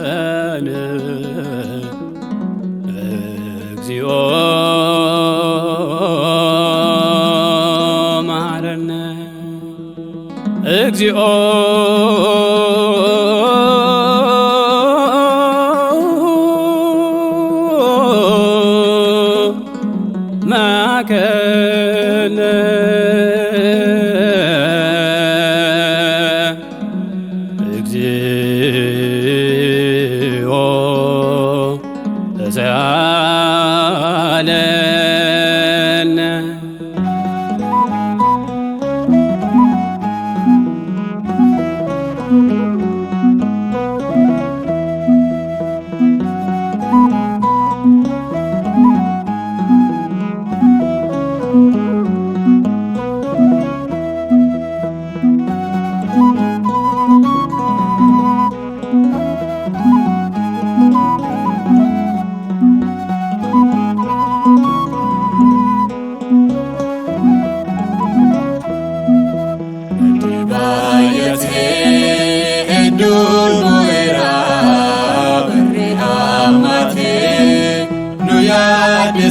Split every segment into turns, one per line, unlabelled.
አሜን። እግዚኦ መሐረነ እግዚኦ ማከነ እግዚኦ ተሳለነ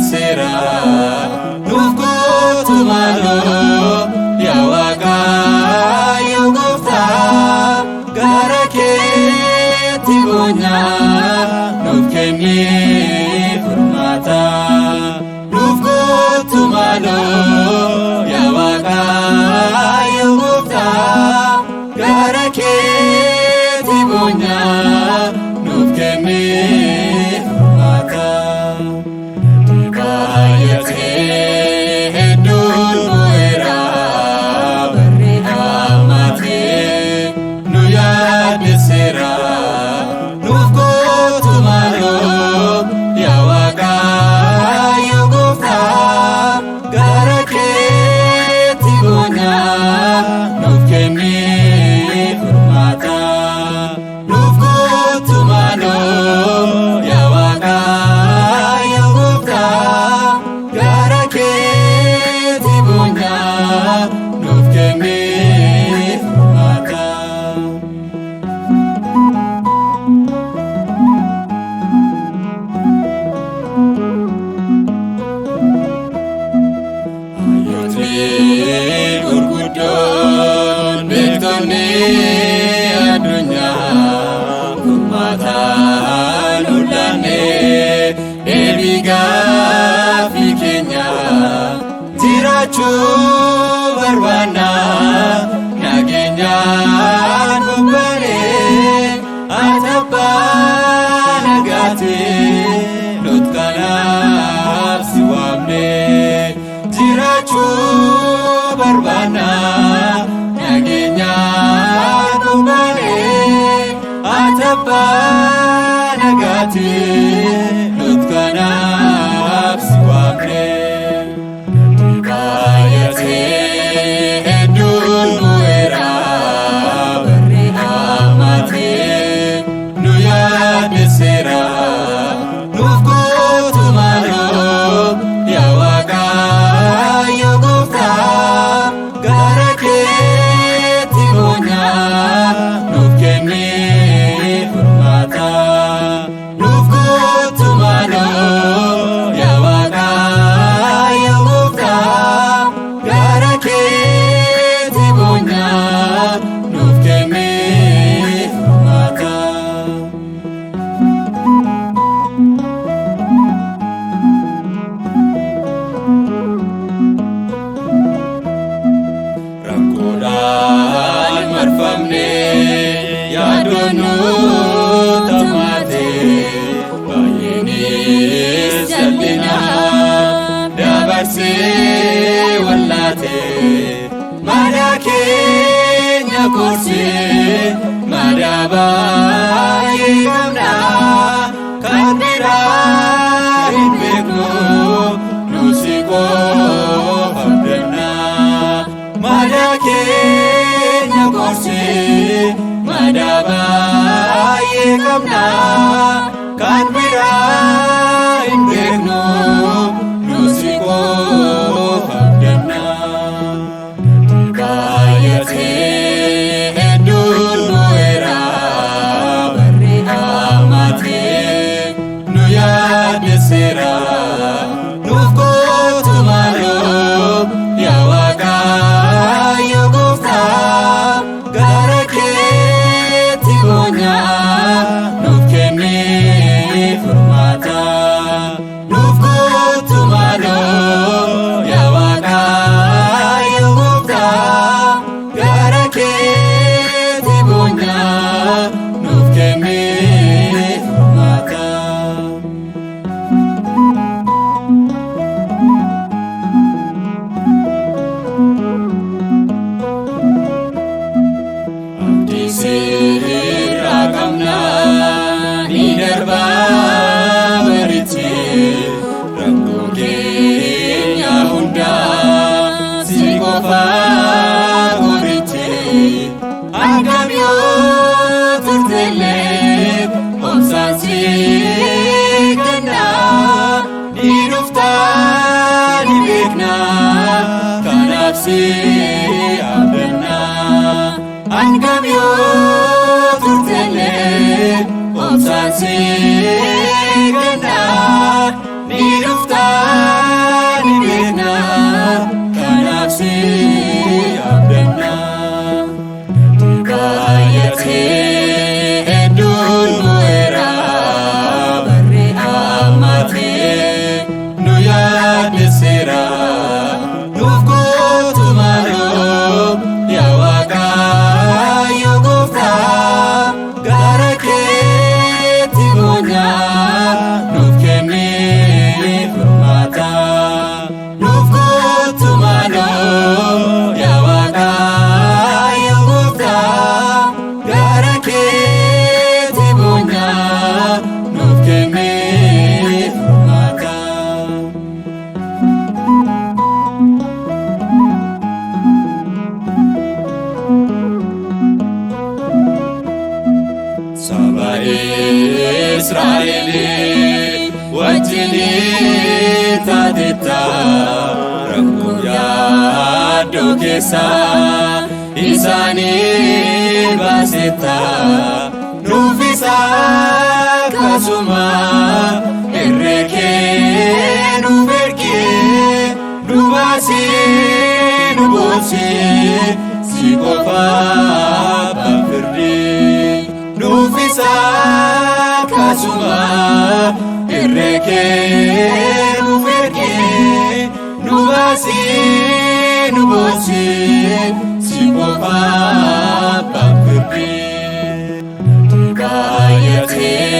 Sera nufko tumalo ya waka yugofta garake tibonya nufkeni furmata nufko tumalo ya waka yugofta garake tibonya nufkeni furmata adunya kumata lulane ebiga fikenya tirachu barbana nagenya nubare atapa nagate lutkana siwamne tirachu barbana nagenya atapa nagati lutkana siwamne bayate edun muera beri amate nuya desera nufko tumalo ya waka yogofta garake tibonya nufkeni yadonu tamate bayinis jalina dabarse wallate madake nyakorse madaba yamna kanira ibekno nusiko abdena madake nyakorse madaba yekamna kan bira inbekno nusiko abdena si abdanna angam yoo turtellee obsaan si ganna ni dhufta ni beekna kanaaf si abdanna baay'atee hedduun bu'eera barri ammatee nu yaaddeesseera nuuf gootu maaloo yaa Waaqayyo Gooftaa gara keetti boonyaa nuuf kennee furmaata nuuf gootu maaloo yaa Waaqayyo Gooftaa gara keetti boonyaa nuuf kennee furmaata. Saba Israa'el wajjin taatetta rakkoo yaaddoo keessa isaanii baasetta nuufis akkasuma irree kee nuuf ergee nu baasii nu boonsee si qofaa baafirree nuufis akkasuma irree kee nuuf ergee nu baasii nu boonsee si qofaa baafirree baay'atee